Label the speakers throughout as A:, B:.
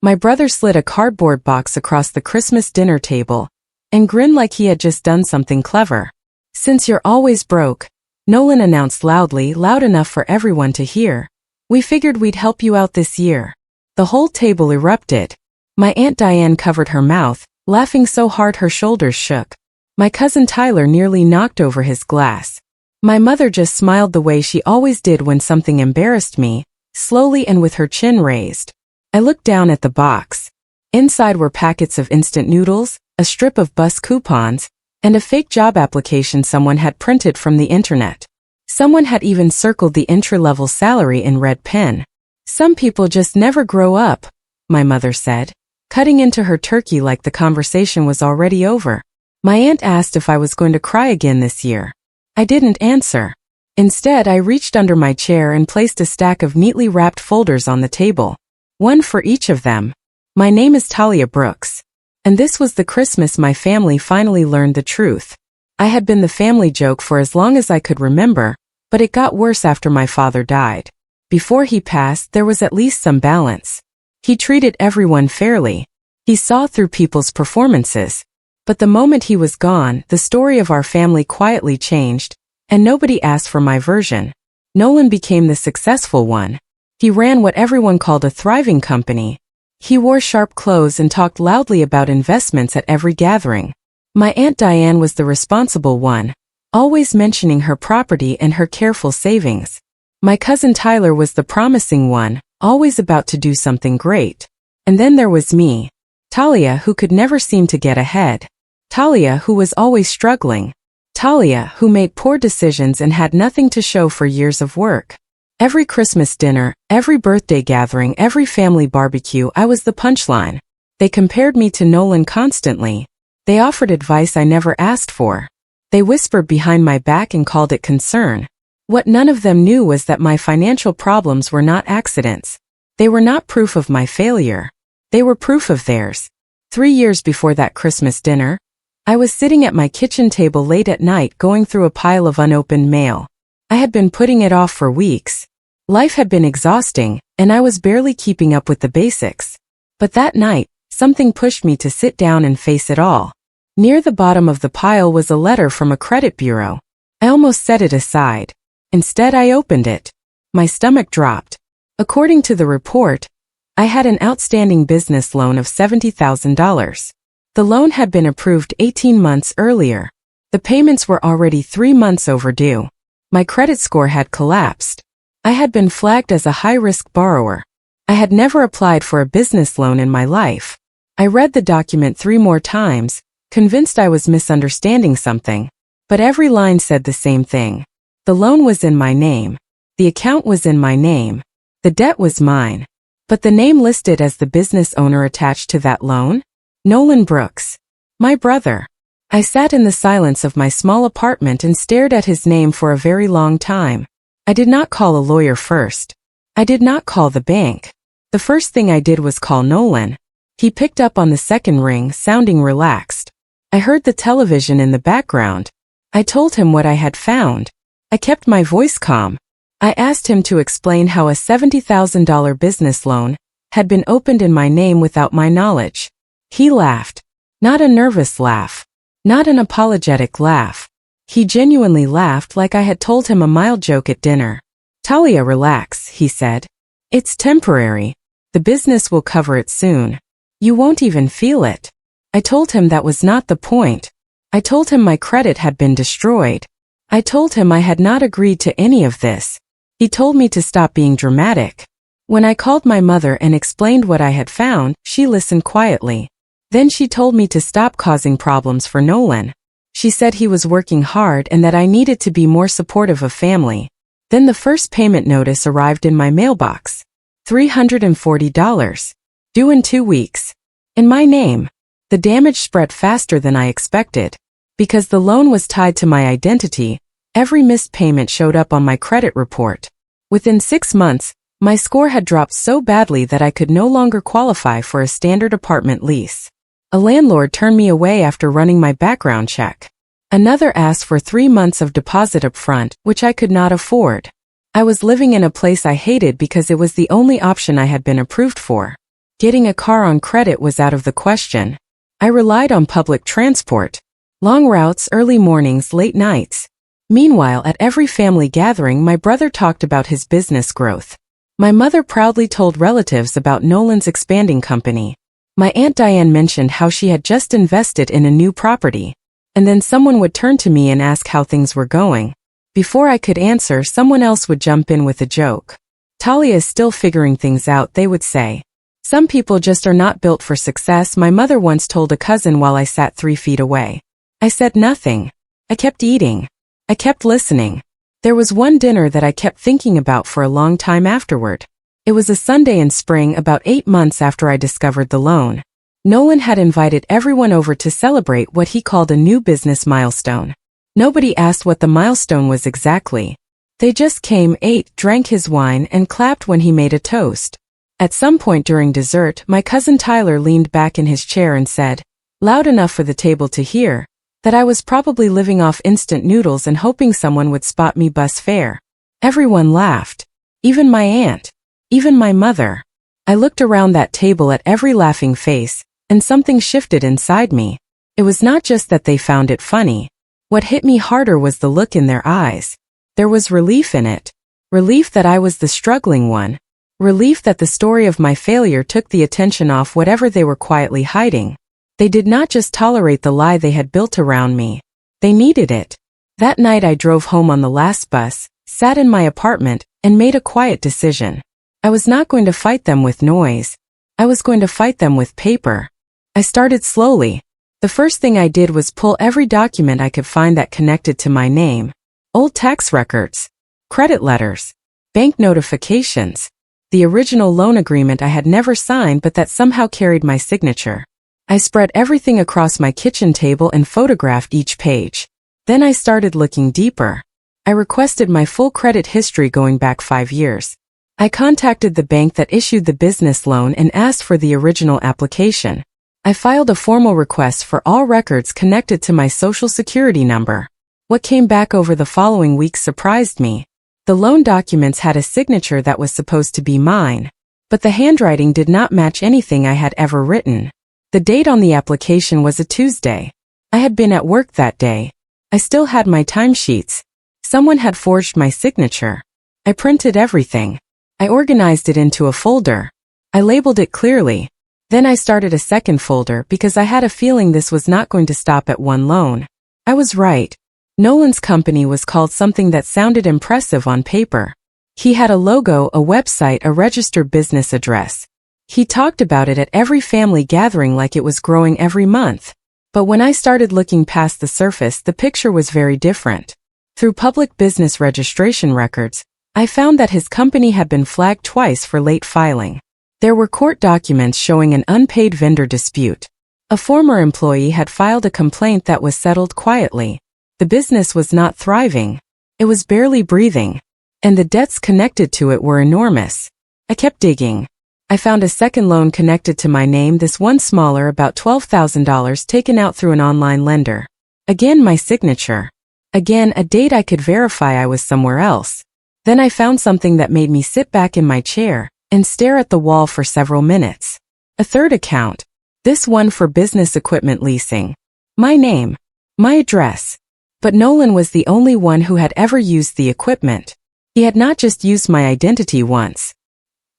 A: My brother slid a cardboard box across the Christmas dinner table and grinned like he had just done something clever. "Since you're always broke," Nolan announced loudly, loud enough for everyone to hear, "we figured we'd help you out this year." The whole table erupted. My Aunt Diane covered her mouth, laughing so hard her shoulders shook. My cousin Tyler nearly knocked over his glass. My mother just smiled the way she always did when something embarrassed me, slowly and with her chin raised. I looked down at the box. Inside were packets of instant noodles, a strip of bus coupons, and a fake job application someone had printed from the internet. Someone had even circled the entry-level salary in red pen. "Some people just never grow up," my mother said, cutting into her turkey like the conversation was already over. My aunt asked if I was going to cry again this year. I didn't answer. Instead, I reached under my chair and placed a stack of neatly wrapped folders on the table. One for each of them. "My name is Talia Brooks." And this was the Christmas my family finally learned the truth. I had been the family joke for as long as I could remember, but it got worse after my father died. Before he passed, there was at least some balance. He treated everyone fairly. He saw through people's performances. But the moment he was gone, the story of our family quietly changed, and nobody asked for my version. Nolan became the successful one. He ran what everyone called a thriving company. He wore sharp clothes and talked loudly about investments at every gathering. My Aunt Diane was the responsible one, always mentioning her property and her careful savings. My cousin Tyler was the promising one, always about to do something great. And then there was me. Talia, who could never seem to get ahead. Talia, who was always struggling. Talia, who made poor decisions and had nothing to show for years of work. Every Christmas dinner, every birthday gathering, every family barbecue, I was the punchline. They compared me to Nolan constantly. They offered advice I never asked for. They whispered behind my back and called it concern. What none of them knew was that my financial problems were not accidents. They were not proof of my failure. They were proof of theirs. 3 years before that Christmas dinner, I was sitting at my kitchen table late at night going through a pile of unopened mail. I had been putting it off for weeks. Life had been exhausting, and I was barely keeping up with the basics. But that night, something pushed me to sit down and face it all. Near the bottom of the pile was a letter from a credit bureau. I almost set it aside. Instead, I opened it. My stomach dropped. According to the report, I had an outstanding business loan of $70,000. The loan had been approved 18 months earlier. The payments were already 3 months overdue. My credit score had collapsed. I had been flagged as a high-risk borrower. I had never applied for a business loan in my life. I read the document 3 more times, convinced I was misunderstanding something. But every line said the same thing. The loan was in my name. The account was in my name. The debt was mine. But the name listed as the business owner attached to that loan? Nolan Brooks. My brother. I sat in the silence of my small apartment and stared at his name for a very long time. I did not call a lawyer first. I did not call the bank. The first thing I did was call Nolan. He picked up on the second ring, sounding relaxed. I heard the television in the background. I told him what I had found. I kept my voice calm. I asked him to explain how a $70,000 business loan had been opened in my name without my knowledge. He laughed. Not a nervous laugh. Not an apologetic laugh. He genuinely laughed like I had told him a mild joke at dinner. "Talia, relax," he said. "It's temporary. The business will cover it soon. You won't even feel it." I told him that was not the point. I told him my credit had been destroyed. I told him I had not agreed to any of this. He told me to stop being dramatic. When I called my mother and explained what I had found, she listened quietly. Then she told me to stop causing problems for Nolan. She said he was working hard and that I needed to be more supportive of family. Then the first payment notice arrived in my mailbox. $340. Due in 2 weeks. In my name. The damage spread faster than I expected. Because the loan was tied to my identity, every missed payment showed up on my credit report. Within 6 months, my score had dropped so badly that I could no longer qualify for a standard apartment lease. A landlord turned me away after running my background check. Another asked for 3 months of deposit up front, which I could not afford. I was living in a place I hated because it was the only option I had been approved for. Getting a car on credit was out of the question. I relied on public transport. Long routes, early mornings, late nights. Meanwhile, at every family gathering, my brother talked about his business growth. My mother proudly told relatives about Nolan's expanding company. My Aunt Diane mentioned how she had just invested in a new property. And then someone would turn to me and ask how things were going. Before I could answer, someone else would jump in with a joke. Talia is still figuring things out, they would say. Some people just are not built for success, my mother once told a cousin while I sat 3 feet away. I said nothing. I kept eating. I kept listening. There was one dinner that I kept thinking about for a long time afterward. It was a Sunday in spring, about 8 months after I discovered the loan. Nolan had invited everyone over to celebrate what he called a new business milestone. Nobody asked what the milestone was exactly. They just came, ate, drank his wine, and clapped when he made a toast. At some point during dessert, my cousin Tyler leaned back in his chair and said, loud enough for the table to hear, that I was probably living off instant noodles and hoping someone would spot me bus fare. Everyone laughed. Even my aunt. Even my mother. I looked around that table at every laughing face, and something shifted inside me. It was not just that they found it funny. What hit me harder was the look in their eyes. There was relief in it. Relief that I was the struggling one. Relief that the story of my failure took the attention off whatever they were quietly hiding. They did not just tolerate the lie they had built around me. They needed it. That night I drove home on the last bus, sat in my apartment, and made a quiet decision. I was not going to fight them with noise. I was going to fight them with paper. I started slowly. The first thing I did was pull every document I could find that connected to my name. Old tax records, credit letters, bank notifications, the original loan agreement I had never signed but that somehow carried my signature. I spread everything across my kitchen table and photographed each page. Then I started looking deeper. I requested my full credit history going back 5 years. I contacted the bank that issued the business loan and asked for the original application. I filed a formal request for all records connected to my social security number. What came back over the following weeks surprised me. The loan documents had a signature that was supposed to be mine, but the handwriting did not match anything I had ever written. The date on the application was a Tuesday. I had been at work that day. I still had my timesheets. Someone had forged my signature. I printed everything. I organized it into a folder. I labeled it clearly. Then I started a second folder because I had a feeling this was not going to stop at one loan. I was right. Nolan's company was called something that sounded impressive on paper. He had a logo, a website, a registered business address. He talked about it at every family gathering like it was growing every month. But when I started looking past the surface, the picture was very different. Through public business registration records, I found that his company had been flagged twice for late filing. There were court documents showing an unpaid vendor dispute. A former employee had filed a complaint that was settled quietly. The business was not thriving. It was barely breathing. And the debts connected to it were enormous. I kept digging. I found a second loan connected to my name, this one smaller, about $12,000 taken out through an online lender. Again, my signature. Again, a date I could verify I was somewhere else. Then I found something that made me sit back in my chair and stare at the wall for several minutes. A third account. This one for business equipment leasing. My name. My address. But Nolan was the only one who had ever used the equipment. He had not just used my identity once.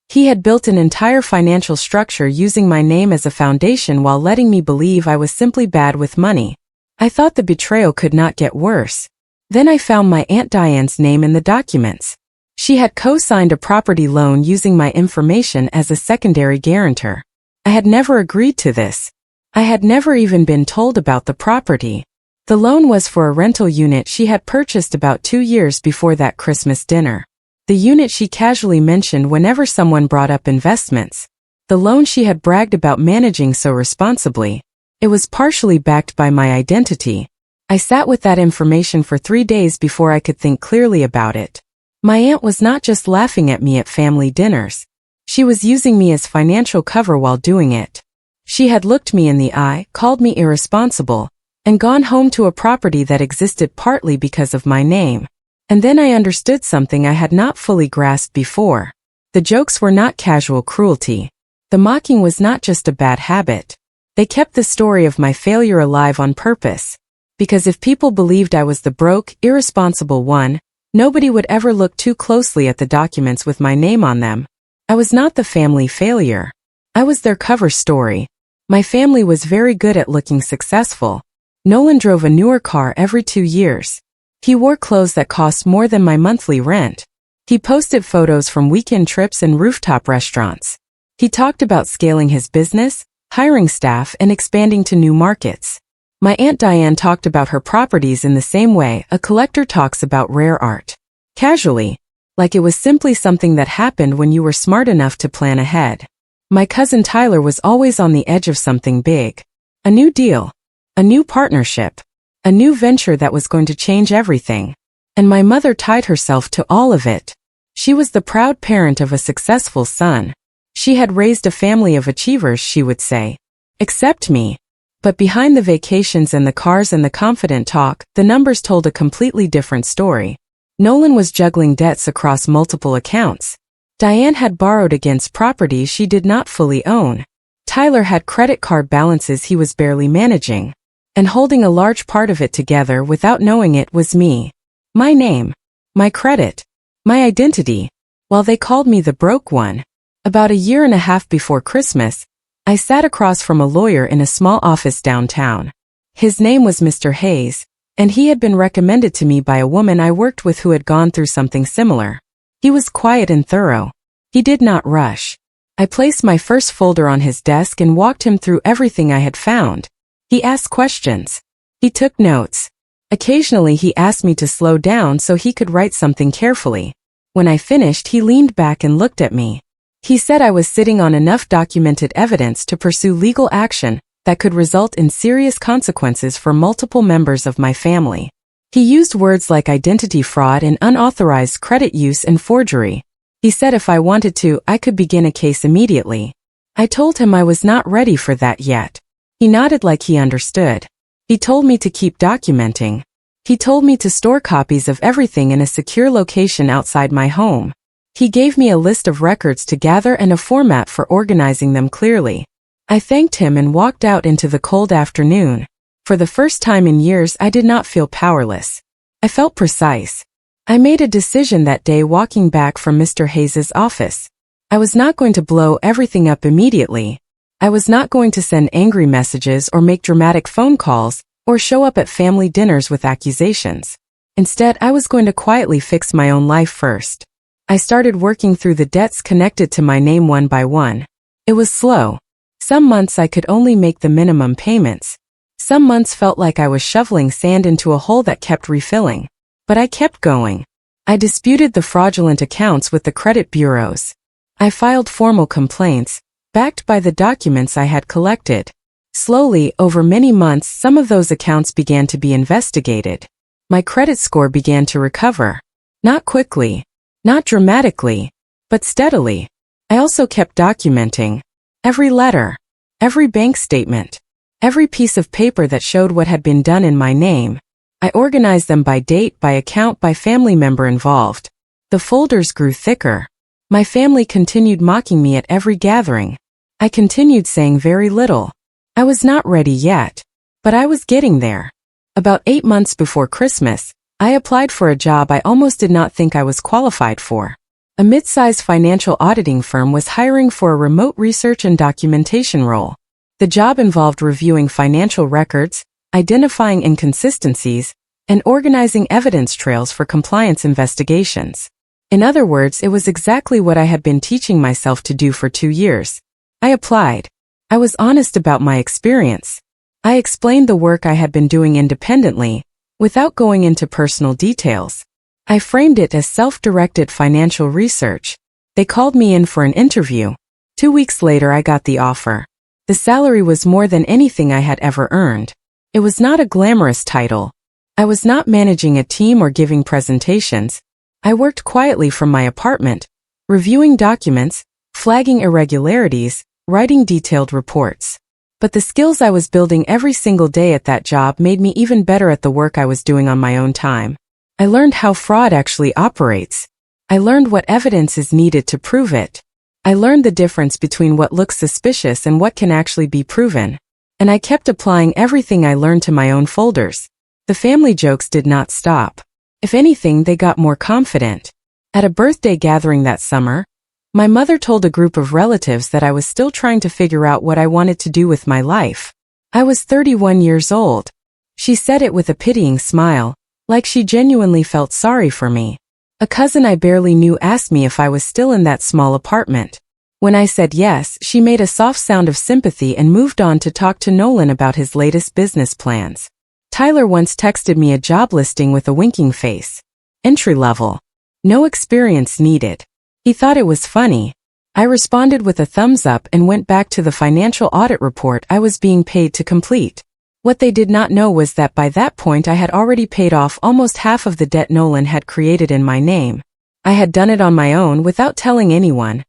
A: He had built an entire financial structure using my name as a foundation while letting me believe I was simply bad with money. I thought the betrayal could not get worse. Then I found my Aunt Diane's name in the documents. She had co-signed a property loan using my information as a secondary guarantor. I had never agreed to this. I had never even been told about the property. The loan was for a rental unit she had purchased about 2 years before that Christmas dinner. The unit she casually mentioned whenever someone brought up investments. The loan she had bragged about managing so responsibly. It was partially backed by my identity. I sat with that information for 3 days before I could think clearly about it. My aunt was not just laughing at me at family dinners. She was using me as financial cover while doing it. She had looked me in the eye, called me irresponsible, and gone home to a property that existed partly because of my name. And then I understood something I had not fully grasped before. The jokes were not casual cruelty. The mocking was not just a bad habit. They kept the story of my failure alive on purpose. Because if people believed I was the broke, irresponsible one, nobody would ever look too closely at the documents with my name on them. I was not the family failure. I was their cover story. My family was very good at looking successful. Nolan drove a newer car every 2 years. He wore clothes that cost more than my monthly rent. He posted photos from weekend trips and rooftop restaurants. He talked about scaling his business, hiring staff, and expanding to new markets. My Aunt Diane talked about her properties in the same way a collector talks about rare art. Casually, like it was simply something that happened when you were smart enough to plan ahead. My cousin Tyler was always on the edge of something big. A new deal. A new partnership. A new venture that was going to change everything. And my mother tied herself to all of it. She was the proud parent of a successful son. She had raised a family of achievers, she would say. Except me. But behind the vacations and the cars and the confident talk, the numbers told a completely different story. Nolan was juggling debts across multiple accounts. Diane had borrowed against properties she did not fully own. Tyler had credit card balances he was barely managing. And holding a large part of it together without knowing it was me. My name. My credit. My identity. While they called me the broke one. About a year and a half before Christmas, I sat across from a lawyer in a small office downtown. His name was Mr. Hayes, and he had been recommended to me by a woman I worked with who had gone through something similar. He was quiet and thorough. He did not rush. I placed my first folder on his desk and walked him through everything I had found. He asked questions. He took notes. Occasionally he asked me to slow down so he could write something carefully. When I finished, he leaned back and looked at me. He said I was sitting on enough documented evidence to pursue legal action that could result in serious consequences for multiple members of my family. He used words like identity fraud and unauthorized credit use and forgery. He said if I wanted to, I could begin a case immediately. I told him I was not ready for that yet. He nodded like he understood. He told me to keep documenting. He told me to store copies of everything in a secure location outside my home. He gave me a list of records to gather and a format for organizing them clearly. I thanked him and walked out into the cold afternoon. For the first time in years, I did not feel powerless. I felt precise. I made a decision that day walking back from Mr. Hayes's office. I was not going to blow everything up immediately. I was not going to send angry messages or make dramatic phone calls or show up at family dinners with accusations. Instead, I was going to quietly fix my own life first. I started working through the debts connected to my name one by one. It was slow. Some months I could only make the minimum payments. Some months felt like I was shoveling sand into a hole that kept refilling. But I kept going. I disputed the fraudulent accounts with the credit bureaus. I filed formal complaints, backed by the documents I had collected. Slowly, over many months, some of those accounts began to be investigated. My credit score began to recover. Not quickly. Not dramatically, but steadily. I also kept documenting. Every letter. Every bank statement. Every piece of paper that showed what had been done in my name. I organized them by date, by account, by family member involved. The folders grew thicker. My family continued mocking me at every gathering. I continued saying very little. I was not ready yet. But I was getting there. About 8 months before Christmas, I applied for a job I almost did not think I was qualified for. A mid-sized financial auditing firm was hiring for a remote research and documentation role. The job involved reviewing financial records, identifying inconsistencies, and organizing evidence trails for compliance investigations. In other words, it was exactly what I had been teaching myself to do for 2 years. I applied. I was honest about my experience. I explained the work I had been doing independently, without going into personal details. I framed it as self-directed financial research. They called me in for an interview. 2 weeks later, I got the offer. The salary was more than anything I had ever earned. It was not a glamorous title. I was not managing a team or giving presentations. I worked quietly from my apartment, reviewing documents, flagging irregularities, writing detailed reports. But the skills I was building every single day at that job made me even better at the work I was doing on my own time. I learned how fraud actually operates. I learned what evidence is needed to prove it. I learned the difference between what looks suspicious and what can actually be proven. And I kept applying everything I learned to my own folders. The family jokes did not stop. If anything, they got more confident. At a birthday gathering that summer, my mother told a group of relatives that I was still trying to figure out what I wanted to do with my life. I was 31 years old. She said it with a pitying smile, like she genuinely felt sorry for me. A cousin I barely knew asked me if I was still in that small apartment. When I said yes, she made a soft sound of sympathy and moved on to talk to Nolan about his latest business plans. Tyler once texted me a job listing with a winking face. Entry level. No experience needed. He thought it was funny. I responded with a thumbs up and went back to the financial audit report I was being paid to complete. What they did not know was that by that point I had already paid off almost half of the debt Nolan had created in my name. I had done it on my own without telling anyone,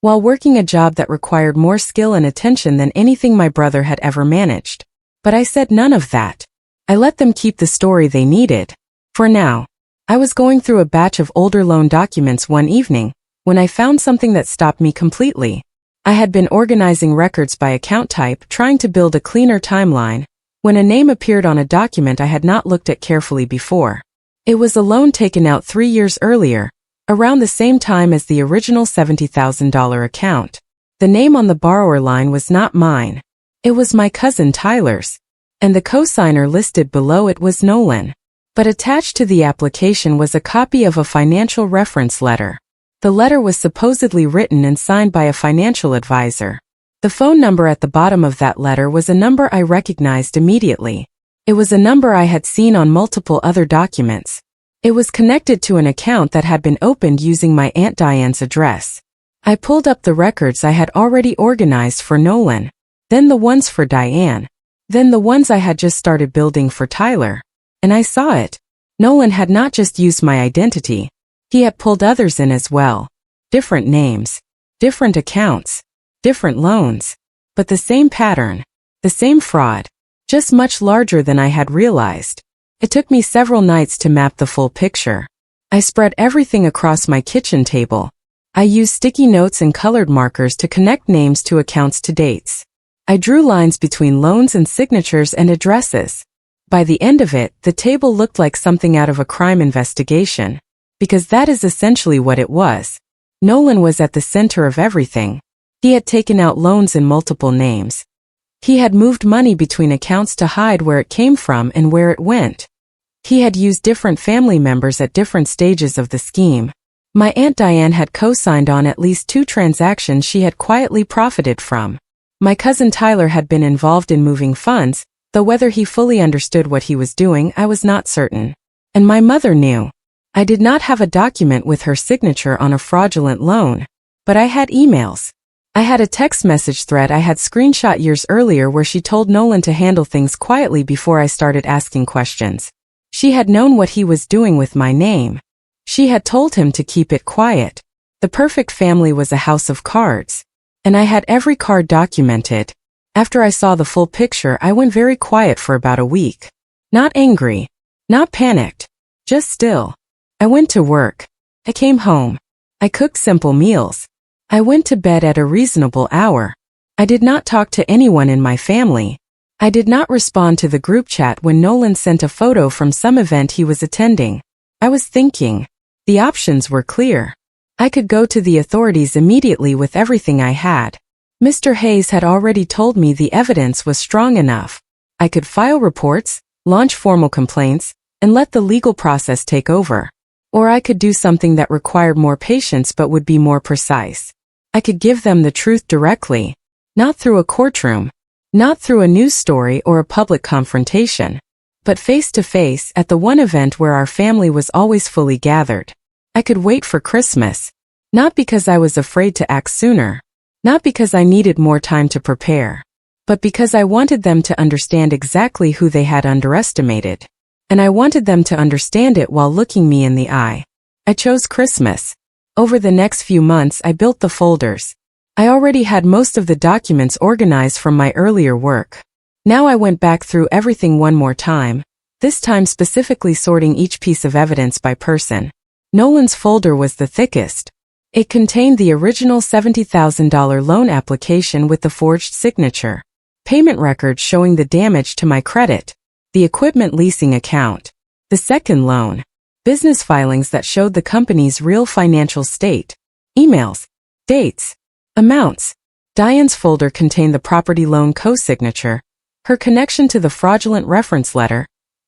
A: while working a job that required more skill and attention than anything my brother had ever managed. But I said none of that. I let them keep the story they needed. For now. I was going through a batch of older loan documents one evening, when I found something that stopped me completely. I had been organizing records by account type, trying to build a cleaner timeline, when a name appeared on a document I had not looked at carefully before. It was a loan taken out 3 years earlier, around the same time as the original $70,000 account. The name on the borrower line was not mine. It was my cousin Tyler's, and the cosigner listed below it was Nolan. But attached to the application was a copy of a financial reference letter. The letter was supposedly written and signed by a financial advisor. The phone number at the bottom of that letter was a number I recognized immediately. It was a number I had seen on multiple other documents. It was connected to an account that had been opened using my Aunt Diane's address. I pulled up the records I had already organized for Nolan, then the ones for Diane, then the ones I had just started building for Tyler. And I saw it. Nolan had not just used my identity. He had pulled others in as well. Different names, different accounts, different loans, but the same pattern, the same fraud, just much larger than I had realized. It took me several nights to map the full picture. I spread everything across my kitchen table. I used sticky notes and colored markers to connect names to accounts to dates. I drew lines between loans and signatures and addresses. By the end of it, the table looked like something out of a crime investigation. Because that is essentially what it was. Nolan was at the center of everything. He had taken out loans in multiple names. He had moved money between accounts to hide where it came from and where it went. He had used different family members at different stages of the scheme. My Aunt Diane had co-signed on at least 2 transactions she had quietly profited from. My cousin Tyler had been involved in moving funds, though whether he fully understood what he was doing, I was not certain. And my mother knew. I did not have a document with her signature on a fraudulent loan, but I had emails. I had a text message thread I had screenshot years earlier where she told Nolan to handle things quietly before I started asking questions. She had known what he was doing with my name. She had told him to keep it quiet. The perfect family was a house of cards. And I had every card documented. After I saw the full picture, I went very quiet for about a week. Not angry. Not panicked. Just still. I went to work. I came home. I cooked simple meals. I went to bed at a reasonable hour. I did not talk to anyone in my family. I did not respond to the group chat when Nolan sent a photo from some event he was attending. I was thinking. The options were clear. I could go to the authorities immediately with everything I had. Mr. Hayes had already told me the evidence was strong enough. I could file reports, launch formal complaints, and let the legal process take over. Or I could do something that required more patience but would be more precise. I could give them the truth directly, not through a courtroom, not through a news story or a public confrontation, but face to face at the one event where our family was always fully gathered. I could wait for Christmas, not because I was afraid to act sooner, not because I needed more time to prepare, but because I wanted them to understand exactly who they had underestimated. And I wanted them to understand it while looking me in the eye. I chose Christmas. Over the next few months, I built the folders. I already had most of the documents organized from my earlier work. Now I went back through everything one more time, this time specifically sorting each piece of evidence by person. Nolan's folder was the thickest. It contained the original $70,000 loan application with the forged signature, payment records showing the damage to my credit, the equipment leasing account, the second loan, business filings that showed the company's real financial state, emails, dates, amounts. Diane's folder contained the property loan co-signature, her connection to the fraudulent reference letter,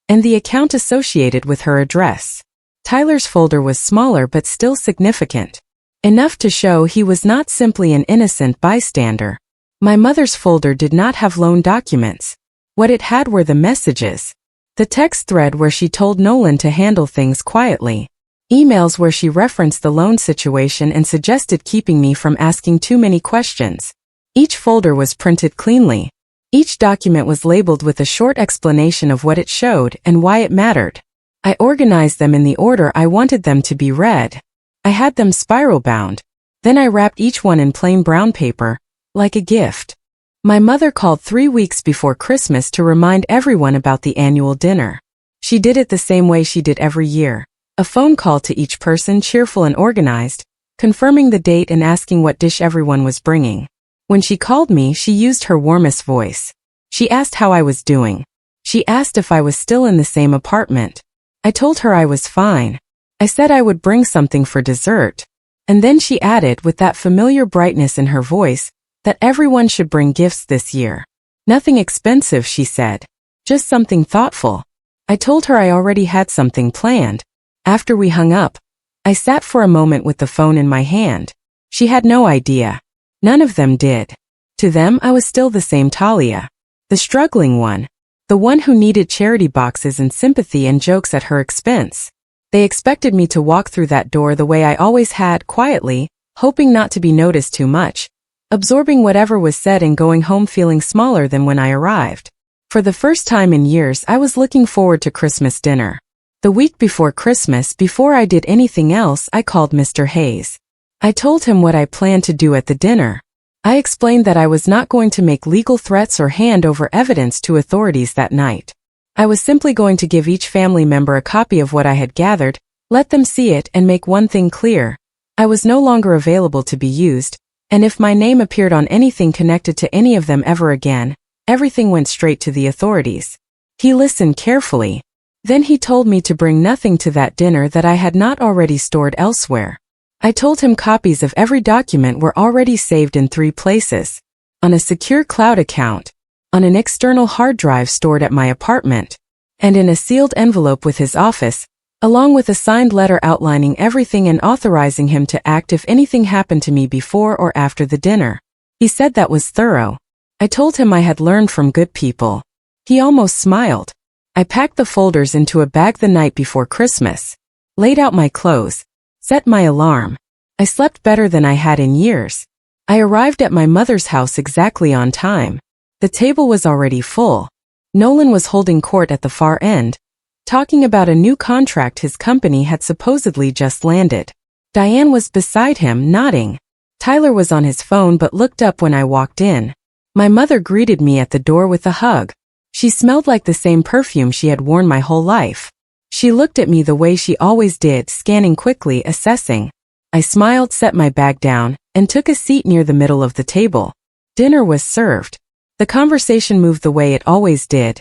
A: and the account associated with her address. Tyler's folder was smaller but still significant, enough to show he was not simply an innocent bystander. My mother's folder did not have loan documents. What it had were the messages. The text thread where she told Nolan to handle things quietly. Emails where she referenced the loan situation and suggested keeping me from asking too many questions. Each folder was printed cleanly. Each document was labeled with a short explanation of what it showed and why it mattered. I organized them in the order I wanted them to be read. I had them spiral bound. Then I wrapped each one in plain brown paper, like a gift. My mother called 3 weeks before Christmas to remind everyone about the annual dinner. She did it the same way she did every year. A phone call to each person, cheerful and organized, confirming the date and asking what dish everyone was bringing. When she called me, she used her warmest voice. She asked how I was doing. She asked if I was still in the same apartment. I told her I was fine. I said I would bring something for dessert. And then she added, with that familiar brightness in her voice, that everyone should bring gifts this year. Nothing expensive, she said. Just something thoughtful. I told her I already had something planned. After we hung up, I sat for a moment with the phone in my hand. She had no idea. None of them did. To them, I was still the same Talia. The struggling one. The one who needed charity boxes and sympathy and jokes at her expense. They expected me to walk through that door the way I always had, quietly, hoping not to be noticed too much, absorbing whatever was said and going home feeling smaller than when I arrived. For the first time in years, I was looking forward to Christmas dinner. The week before Christmas, before I did anything else, I called Mr. Hayes. I told him what I planned to do at the dinner. I explained that I was not going to make legal threats or hand over evidence to authorities that night. I was simply going to give each family member a copy of what I had gathered, let them see it, and make one thing clear. I was no longer available to be used, and if my name appeared on anything connected to any of them ever again, everything went straight to the authorities. He listened carefully. Then he told me to bring nothing to that dinner that I had not already stored elsewhere. I told him copies of every document were already saved in 3 places. On a secure cloud account, on an external hard drive stored at my apartment, and in a sealed envelope with his office, along with a signed letter outlining everything and authorizing him to act if anything happened to me before or after the dinner. He said that was thorough. I told him I had learned from good people. He almost smiled. I packed the folders into a bag the night before Christmas, laid out my clothes, set my alarm. I slept better than I had in years. I arrived at my mother's house exactly on time. The table was already full. Nolan was holding court at the far end, talking about a new contract his company had supposedly just landed. Diane was beside him, nodding. Tyler was on his phone but looked up when I walked in. My mother greeted me at the door with a hug. She smelled like the same perfume she had worn my whole life. She looked at me the way she always did, scanning quickly, assessing. I smiled, set my bag down, and took a seat near the middle of the table. Dinner was served. The conversation moved the way it always did.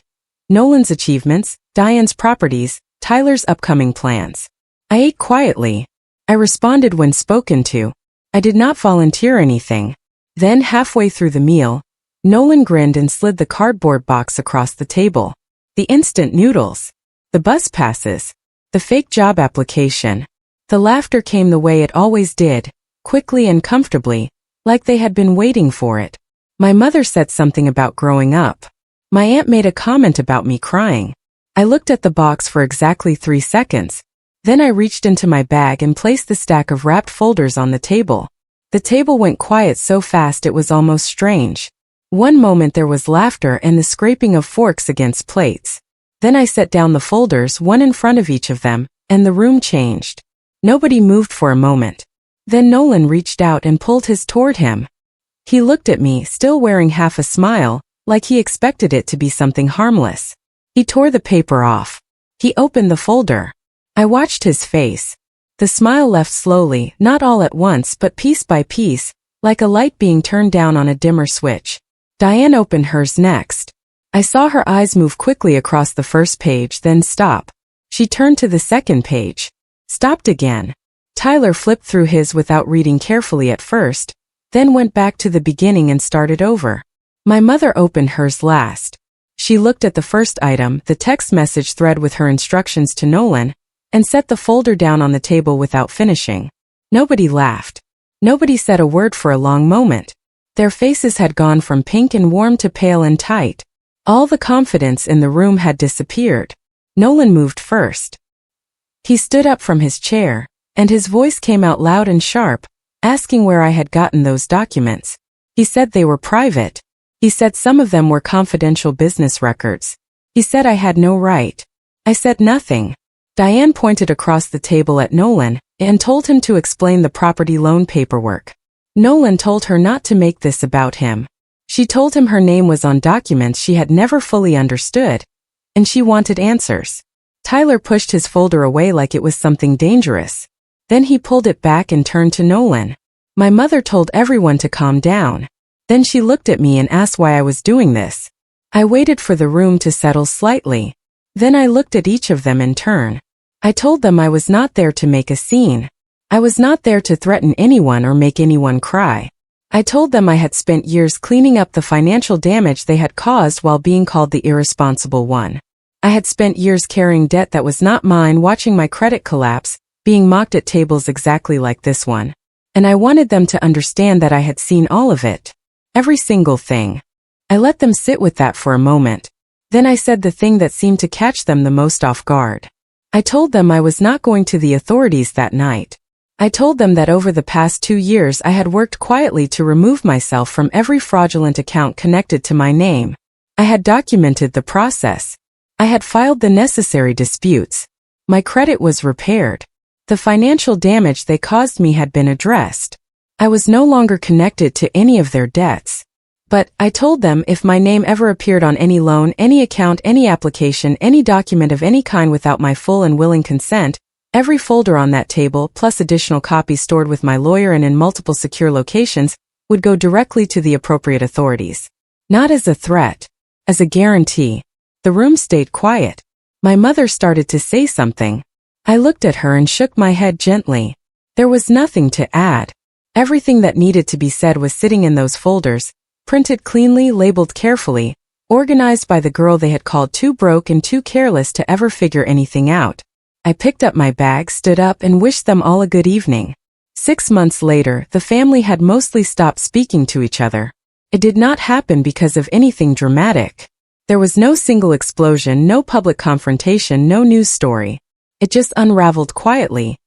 A: Nolan's achievements, Diane's properties, Tyler's upcoming plans. I ate quietly. I responded when spoken to. I did not volunteer anything. Then, halfway through the meal, Nolan grinned and slid the cardboard box across the table. The instant noodles. The bus passes. The fake job application. The laughter came the way it always did, quickly and comfortably, like they had been waiting for it. My mother said something about growing up. My aunt made a comment about me crying. I looked at the box for exactly 3 seconds. Then I reached into my bag and placed the stack of wrapped folders on the table. The table went quiet so fast it was almost strange. One moment there was laughter and the scraping of forks against plates. Then I set down the folders, one in front of each of them, and the room changed. Nobody moved for a moment. Then Nolan reached out and pulled his toward him. He looked at me, still wearing half a smile, like he expected it to be something harmless. He tore the paper off. He opened the folder. I watched his face. The smile left slowly, not all at once but piece by piece, like a light being turned down on a dimmer switch. Diane opened hers next. I saw her eyes move quickly across the first page, then stop. She turned to the second page. Stopped again. Tyler flipped through his without reading carefully at first, then went back to the beginning and started over. My mother opened hers last. She looked at the first item, the text message thread with her instructions to Nolan, and set the folder down on the table without finishing. Nobody laughed. Nobody said a word for a long moment. Their faces had gone from pink and warm to pale and tight. All the confidence in the room had disappeared. Nolan moved first. He stood up from his chair, and his voice came out loud and sharp, asking where I had gotten those documents. He said they were private. He said some of them were confidential business records. He said I had no right. I said nothing. Diane pointed across the table at Nolan and told him to explain the property loan paperwork. Nolan told her not to make this about him. She told him her name was on documents she had never fully understood, and she wanted answers. Tyler pushed his folder away like it was something dangerous. Then he pulled it back and turned to Nolan. My mother told everyone to calm down. Then she looked at me and asked why I was doing this. I waited for the room to settle slightly. Then I looked at each of them in turn. I told them I was not there to make a scene. I was not there to threaten anyone or make anyone cry. I told them I had spent years cleaning up the financial damage they had caused while being called the irresponsible one. I had spent years carrying debt that was not mine, watching my credit collapse, being mocked at tables exactly like this one. And I wanted them to understand that I had seen all of it. Every single thing. I let them sit with that for a moment. Then I said the thing that seemed to catch them the most off guard. I told them I was not going to the authorities that night. I told them that over the past 2 years I had worked quietly to remove myself from every fraudulent account connected to my name. I had documented the process. I had filed the necessary disputes. My credit was repaired. The financial damage they caused me had been addressed. I was no longer connected to any of their debts. But, I told them, if my name ever appeared on any loan, any account, any application, any document of any kind without my full and willing consent, every folder on that table, plus additional copies stored with my lawyer and in multiple secure locations, would go directly to the appropriate authorities. Not as a threat. As a guarantee. The room stayed quiet. My mother started to say something. I looked at her and shook my head gently. There was nothing to add. Everything that needed to be said was sitting in those folders, printed cleanly, labeled carefully, organized by the girl they had called too broke and too careless to ever figure anything out. I picked up my bag, stood up, and wished them all a good evening. 6 months later, the family had mostly stopped speaking to each other. It did not happen because of anything dramatic. There was no single explosion, no public confrontation, no news story. It just unraveled quietly.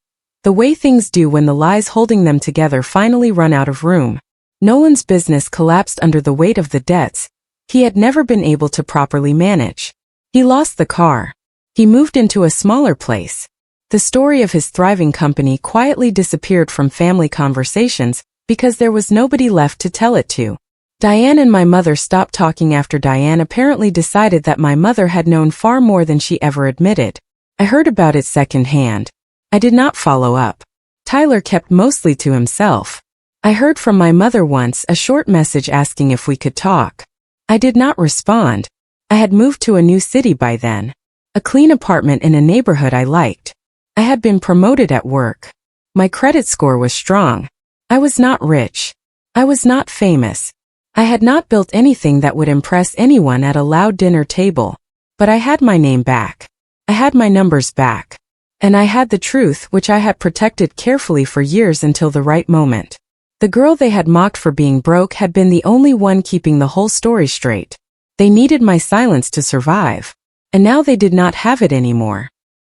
A: The way things do when the lies holding them together finally run out of room. Nolan's business collapsed under the weight of the debts he had never been able to properly manage. He lost the car. He moved into a smaller place. The story of his thriving company quietly disappeared from family conversations because there was nobody left to tell it to. Diane and my mother stopped talking after Diane apparently decided that my mother had known far more than she ever admitted. I heard about it secondhand. I did not follow up. Tyler kept mostly to himself. I heard from my mother once, a short message asking if we could talk. I did not respond. I had moved to a new city by then. A clean apartment in a neighborhood I liked. I had been promoted at work. My credit score was strong. I was not rich. I was not famous. I had not built anything that would impress anyone at a loud dinner table. But I had my name back. I had my numbers back. And I had the truth, which I had protected carefully for years until the right moment. The girl they had mocked for being broke had been the only one keeping the whole story straight. They needed my silence to survive. And now they did not have it anymore.